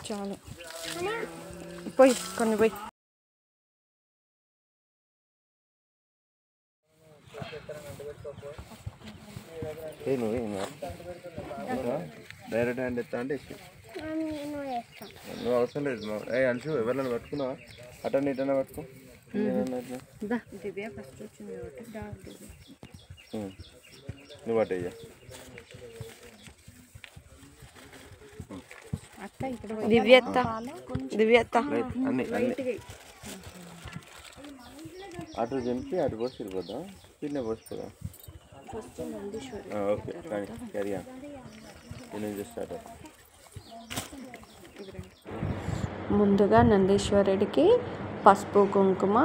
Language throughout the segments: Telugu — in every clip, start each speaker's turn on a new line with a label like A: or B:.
A: చాలు పోయి కొన్ని పోయి
B: డైరెక్ట్ హ్యాండ్ ఎత్తా అంటే నువ్వు అవసరం లేదు అంచు ఎవరైనా పట్టుకున్నావా అటన్న ఇటన్నా పట్టుకో నువ్వు అటు అయ్యా
A: దివ్యత్త
B: అన్ని అటు దింపి అటు పోసి వెళ్ళిపోద్దాం పిన్న పోసిపోదాం ఓకే కానీ క్యారీ ఆన్ స్టార్ట్.
A: ముందుగా నందీశ్వరుడికి పసుపు కుంకుమ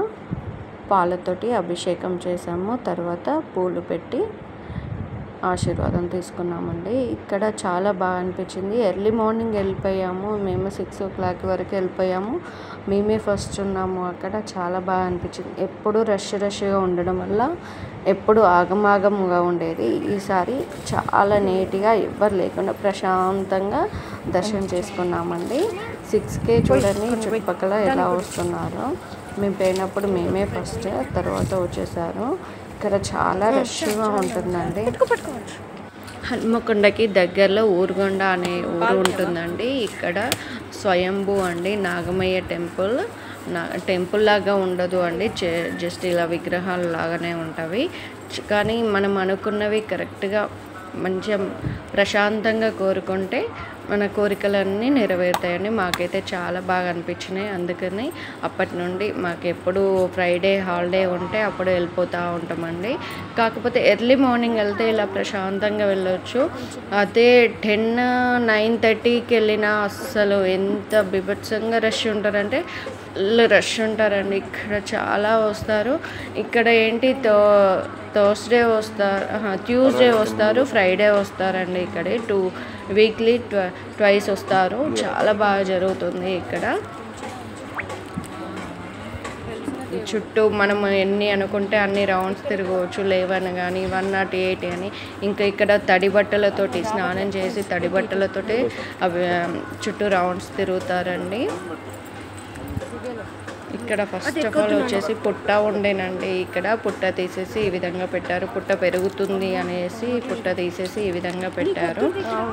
A: పాలతోటి అభిషేకం చేసాము. తర్వాత పూలు పెట్టి ఆశీర్వాదం తీసుకున్నామండి. ఇక్కడ చాలా బాగా అనిపించింది. ఎర్లీ మార్నింగ్ వెళ్ళిపోయాము మేము, 6 o'clock వరకు వెళ్ళిపోయాము. మేమే ఫస్ట్ ఉన్నాము అక్కడ. చాలా బాగా అనిపించింది. ఎప్పుడు రష్గా ఉండడం వల్ల ఎప్పుడు ఆగమాగముగా ఉండేది. ఈసారి చాలా నీట్గా ఎవ్వరు లేకుండా ప్రశాంతంగా దర్శనం చేసుకున్నామండి. 6K చూడండి చుట్టుపక్కల ఎలా వస్తున్నారో. మేము పోయినప్పుడు మేమే ఫస్ట్, తర్వాత వచ్చేసారు. ఇక్కడ చాలా రష్గా ఉంటుందండి. హన్మకొండకి దగ్గరలో ఊరుగొండ అనే ఊరు ఉంటుందండి. ఇక్కడ స్వయంభూ అండి నాగమయ్య టెంపుల్ లాగా ఉండదు అండి, జస్ట్ ఇలా విగ్రహాలు లాగానే ఉంటాయి. కానీ మనం అనుకున్నవి కరెక్ట్గా మంచిగా ప్రశాంతంగా కోరుకుంటే మన కోరికలన్నీ నెరవేరుతాయండి. మాకైతే చాలా బాగా అనిపించినాయి. అందుకని అప్పటి నుండి మాకు ఎప్పుడు ఫ్రైడే హాలిడే ఉంటే అప్పుడు వెళ్ళిపోతూ ఉంటామండి. కాకపోతే ఎర్లీ మార్నింగ్ వెళ్తే ఇలా ప్రశాంతంగా వెళ్ళొచ్చు. అదే 10, 9:30కి వెళ్ళినా అస్సలు ఎంత బీభత్సంగా రష్ ఉంటారంటే ఫుల్ రష్ ఉంటారండి. ఇక్కడ చాలా వస్తారు. ఇక్కడ ఏంటి థర్స్డే వస్తారు, ట్యూస్డే వస్తారు, ఫ్రైడే వస్తారండి. ఇక్కడ వీక్లీ ట్వైస్ వస్తారు. చాలా బాగా జరుగుతుంది ఇక్కడ. చుట్టూ మనం ఎన్ని అనుకుంటే అన్ని రౌండ్స్ తిరగవచ్చు. 11 కానీ 108 అని. ఇంకా ఇక్కడ తడి బట్టలతోటి స్నానం చేసి తడి బట్టలతోటి అవి చుట్టూ రౌండ్స్ తిరుగుతారండి. ఇక్కడ ఫస్ట్ ఆఫ్ ఆల్ వచ్చేసి పుట్ట ఉండేనండి. ఇక్కడ పుట్ట తీసేసి ఈ విధంగా పెట్టారు. పుట్ట పెరుగుతుంది అనేసి పుట్ట తీసేసి ఈ విధంగా పెట్టారు.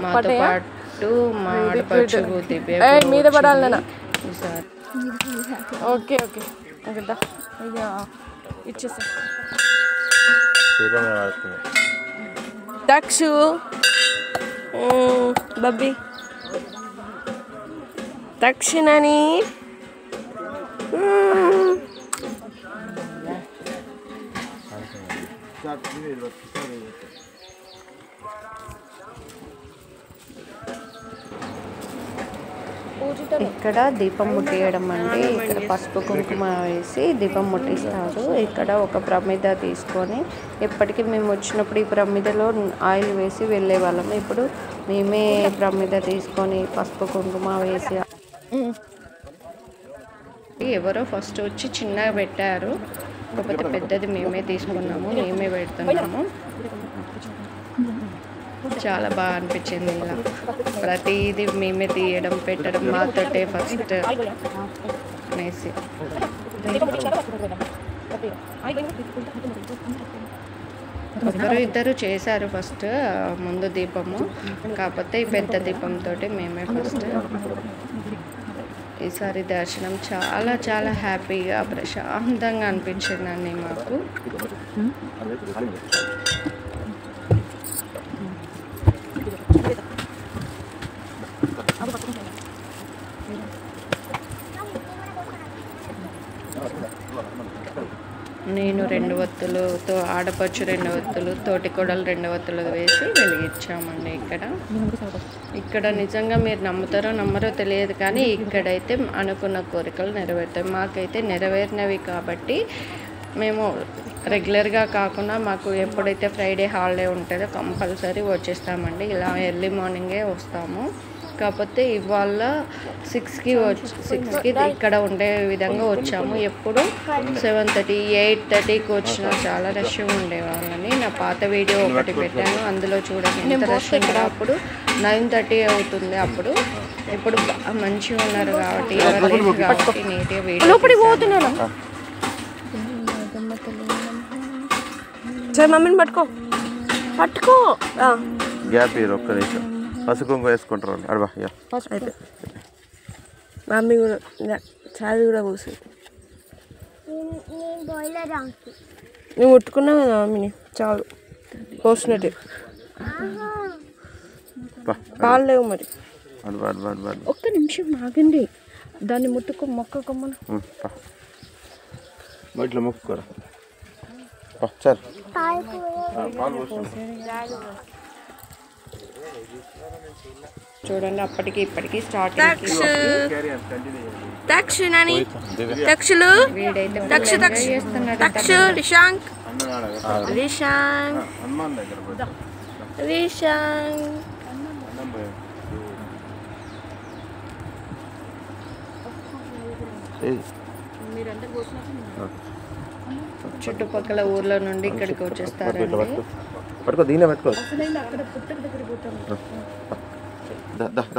A: మాతో పాటు మా ఆడపడుచు దివ్య ఓకే ఓకే ఇచ్చేసా. దక్షు బబ్బీ దక్షిణని ఇక్కడ దీపం ముట్టియడం అండి. ఇక్కడ పసుపు కుంకుమ వేసి దీపం ముట్టిస్తారు. ఇక్కడ ఒక ప్రమిద తీసుకొని ఎప్పటికీ మేము వచ్చినప్పుడు ఈ ప్రమిదలో ఆయిల్ వేసి వెళ్ళే వాళ్ళం. ఇప్పుడు మేమే ప్రమిద తీసుకొని పసుపు కుంకుమ వేసి ఎవరో ఫస్ట్ వచ్చి చిన్నగా పెట్టారు. కాకపోతే పెద్దది మేమే తీసుకున్నాము, మేమే పెడుతున్నాము. చాలా బాగా అనిపించింది. ఇలా ప్రతిదీ మేమే తీయడం పెట్టడం మాతోటే ఫస్ట్ అనేసి. ఇద్దరు చేశారు ఫస్ట్ ముందు దీపము. కాకపోతే ఈ పెద్ద దీపంతో మేమే ఫస్ట్. ఈసారి దర్శనం చాలా చాలా హ్యాపీగా ప్రశాంతంగా అనిపించిందండి మాకు. నేను 2 ఒత్తులతో, ఆడపడుచు 2 ఒత్తులు, తోటికోడలు 2 ఒత్తులు వేసి వెలిగించామండి. ఇక్కడ నిజంగా మీరు నమ్ముతారో నమ్మరో తెలియదు, కానీ ఇక్కడైతే అనుకున్న కోరికలు నెరవేరుతాయి. మాకైతే నెరవేరినవి కాబట్టి మేము రెగ్యులర్గా కాకుండా మాకు ఎప్పుడైతే ఫ్రైడే హాలిడే ఉంటుందో కంపల్సరీ వచ్చేస్తామండి. ఇలా ఎర్లీ మార్నింగే వస్తాము. కాకపోతే ఇవాళ 6కి ఇక్కడ ఉండే విధంగా వచ్చాము. ఎప్పుడు 7:30, 8:30కి వచ్చిన చాలా రష్గా ఉండేవాళ్ళని. నా పాత వీడియో ఒకటి పెట్టాను, అందులో చూడండి ఎంత రష్ ఉందో. అప్పుడు 9:30 అవుతుంది. అప్పుడు ఇప్పుడు మంచిగా ఉన్నారు కాబట్టి కాబట్టి నీట్గా వీడియో.
C: మమ్మీని పట్టుకో
B: గ్యాప్ ఇయర్ ఒక్క నిమిషం. పసుపు కుంకుమ వేసుకుంటారు అడవా.
C: అయితే మమ్మీ కూడా చాది కూడా కూర్చుంది. నువ్వు ముట్టుకున్నావు కదా మమ్మీని, చాలు కోసినట్టే. పాలు లేవు మరి.
A: ఒక్క నిమిషం ఆగండి, దాన్ని మొక్కకొమ్మను
B: ఇట్లా మొక్కుకోరా. సరే
A: చూడండి, అప్పటికి ఇప్పటికి స్టార్టింగ్ చుట్టుపక్కల ఊర్ల నుండి ఇక్కడికి వచ్చేస్తారండి.
B: పట్టుకో దీనే పట్టుకో.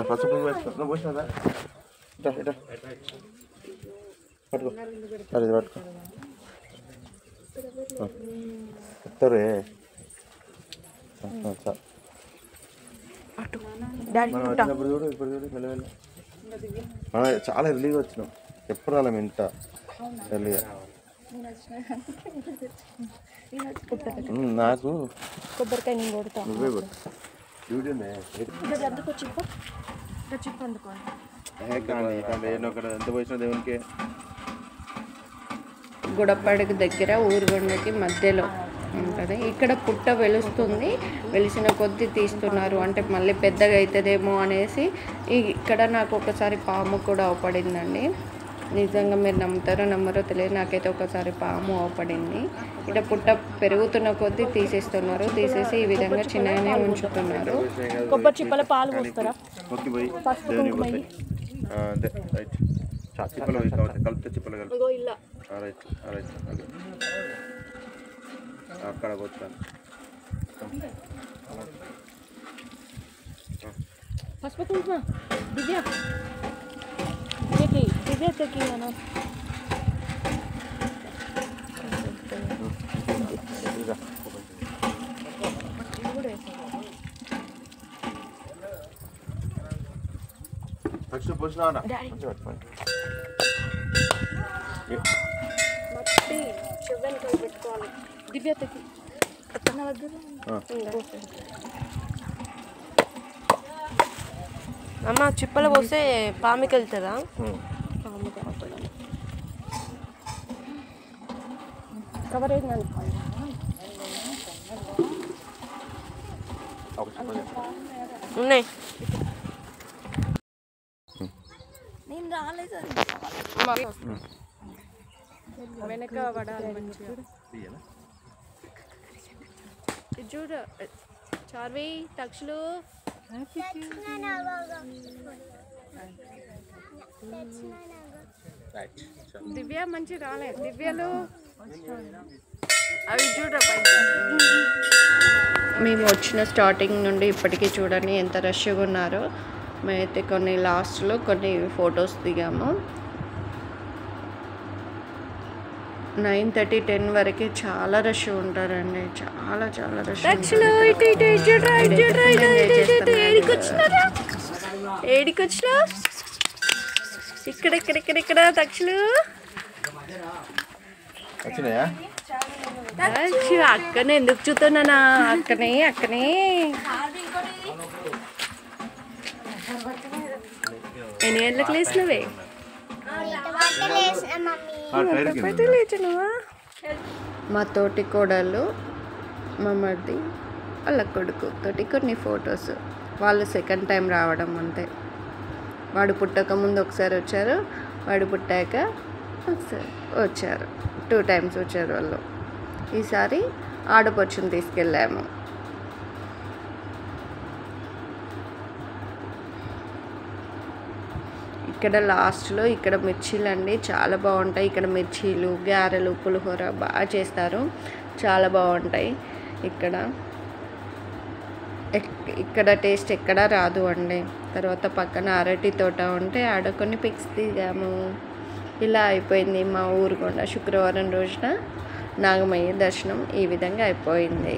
B: పసుపు వేసుకో పోసినా పట్టుకో. అది పట్టుకో చెప్తారే. మనం వచ్చినప్పుడు చూడు, ఇప్పుడు చూడు మెల్లమెల్ల. మనం చాలా ఎర్లీగా వచ్చినాం. ఎప్పుడు రాలేం ఇంత ఎర్లీగా. నాకు
C: కొబ్బరికాయ నేను కొడతా.
B: నువ్వే కొట్టు. ఎంత పోసిన దేవునికి.
A: గుడపడికి దగ్గర ఊరుగొండకి మధ్యలో ఉంటుంది. ఇక్కడ పుట్ట వెలుస్తుంది, వెలిసిన కొద్దీ తీస్తున్నారు. అంటే మళ్ళీ పెద్దగా అవుతుందేమో అనేసి. ఇక్కడ నాకు ఒకసారి పాము కూడా అవపడిందండి. నిజంగా మీరు నమ్ముతారో నమ్మరో తెలియదు, నాకైతే ఒకసారి పాము అవపడింది. ఇక్కడ పుట్ట పెరుగుతున్న కొద్దీ తీసేస్తున్నారు. తీసేసి ఈ విధంగా చిన్నగానే ఉంచుతున్నారు.
C: కొబ్బరి చిప్పల పాలు పోస్తారా?
B: కలిపితే చిప్పలు అక్కడ పోతాను.
C: పసుపు కుంకుమ దివ్యకి మనం
B: ఫస్ట్ పోసినా
C: పెట్టుకోవాలి. దివ్యతకి అమ్మ చిప్పలు పోస్తే పామికి వెళ్తుందా? కవర్ ఉన్నాయి. నేను రాలేదు, వెనక పడాలి మంచిగా. చూడు చార్వి తక్షలు దివ్య మంచి రాలేదు. దివ్యలు అవి చూడ.
A: మేము వచ్చిన స్టార్టింగ్ నుండి ఇప్పటికీ చూడండి ఎంత రష్గా ఉన్నారో. మేమైతే కొన్ని లాస్ట్లో కొన్ని ఫొటోస్ దిగాము. 9:30, 10 వరకు చాలా రష్ ఉంటారండి. చాలా చాలా రష్. ఏడికొచ్చినా ఇక్కడ తక్షలు అక్కనే ఎందుకు చూస్తున్నానా? అక్కనే ఎన్ని గంటలకు లేచినవే? మా తోటి కోడళ్ళు, మా మరిది, వాళ్ళ కొడుకు తోటి కొన్ని ఫొటోస్. వాళ్ళు సెకండ్ టైం రావడం అంతే. వాడు పుట్టక ముందు ఒకసారి వచ్చారు, వాడు పుట్టాక ఒకసారి వచ్చారు. 2 times వచ్చారు వాళ్ళు. ఈసారి ఆడపడుచుని తీసుకెళ్ళాము. ఇక్కడ లాస్ట్లో ఇక్కడ మిర్చీలు అండి చాలా బాగుంటాయి. ఇక్కడ మిర్చీలు, గారెలు, పులిహోర బాగా చేస్తారు, చాలా బాగుంటాయి. ఇక్కడ టేస్ట్ ఎక్కడా రాదు అండి. తర్వాత పక్కన అరటి తోట ఉంటే ఆడ కొన్ని పిక్స్ దిగాము. ఇలా అయిపోయింది మా ఊరుకొండ శుక్రవారం రోజున నాగమయ్య దర్శనం. ఈ విధంగా అయిపోయింది.